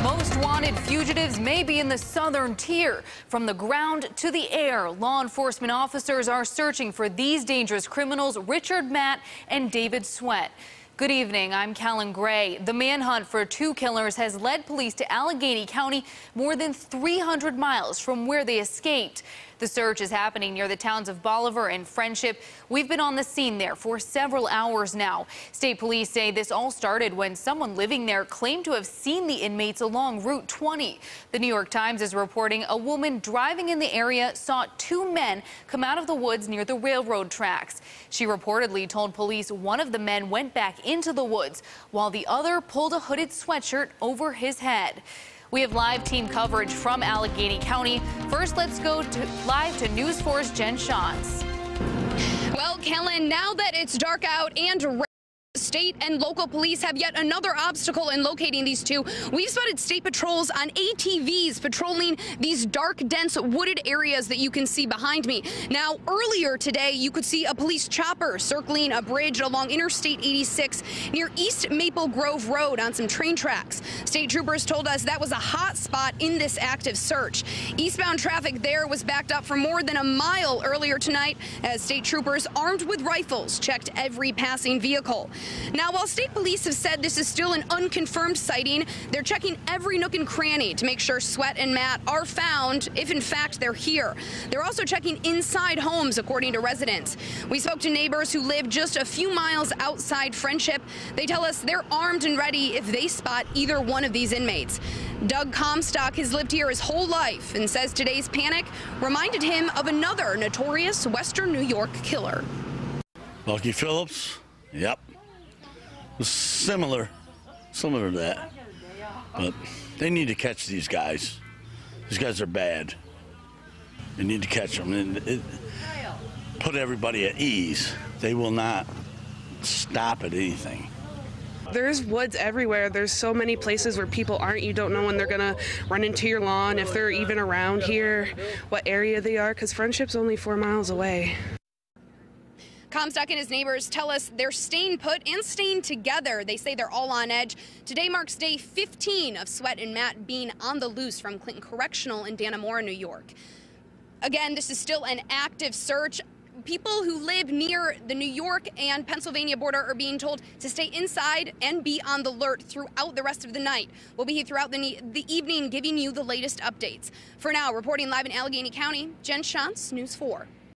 Most wanted fugitives may be in the southern tier. From the ground to the air, law enforcement officers are searching for these dangerous criminals, Richard Matt and David Sweat. Good evening, I'm Callan Gray. The manhunt for two killers has led police to Allegany County, more than 300 miles from where they escaped. The search is happening near the towns of Bolivar and Friendship. We've been on the scene there for several hours now. State police say this all started when someone living there claimed to have seen the inmates along Route 20. The New York Times is reporting a woman driving in the area saw two men come out of the woods near the railroad tracks. She reportedly told police one of the men went back into the woods while the other pulled a hooded sweatshirt over his head. We have live team coverage from Allegany County. First, let's go live to News 4's Jen Shantz. Well, Kellen, now that it's dark out and state and local police have yet another obstacle in locating these two. We've spotted state patrols on ATVs patrolling these dark, dense, wooded areas that you can see behind me. Now, earlier today, you could see a police chopper circling a bridge along Interstate 86 near East Maple Grove Road on some train tracks. State troopers told us that was a hot spot in this active search. Eastbound traffic there was backed up for more than a mile earlier tonight as state troopers armed with rifles checked every passing vehicle. Now, while state police have said this is still an unconfirmed sighting, they're checking every nook and cranny to make sure Sweat and Matt are found, if in fact they're here. They're also checking inside homes, according to residents. We spoke to neighbors who live just a few miles outside Friendship. They tell us they're armed and ready if they spot either one of these inmates. Doug Comstock has lived here his whole life and says today's panic reminded him of another notorious Western New York killer. Lucky Phillips, yep. Similar to that, but they need to catch these guys. These guys are bad. They need to catch them and put everybody at ease. They will not stop at anything. There's woods everywhere. There's so many places where people aren't. You don't know when they're gonna run into your lawn, if they're even around here, what area they are, because Friendship's only 4 miles away. Comstock and his neighbors tell us they're staying put and staying together. They say they're all on edge. Today marks day 15 of Sweat and Matt being on the loose from Clinton Correctional in Dannemora, New York. Again, this is still an active search. People who live near the New York and Pennsylvania border are being told to stay inside and be on the alert throughout the rest of the night. We'll be here throughout the evening giving you the latest updates. For now, reporting live in Allegany County, Jen Shantz, News 4.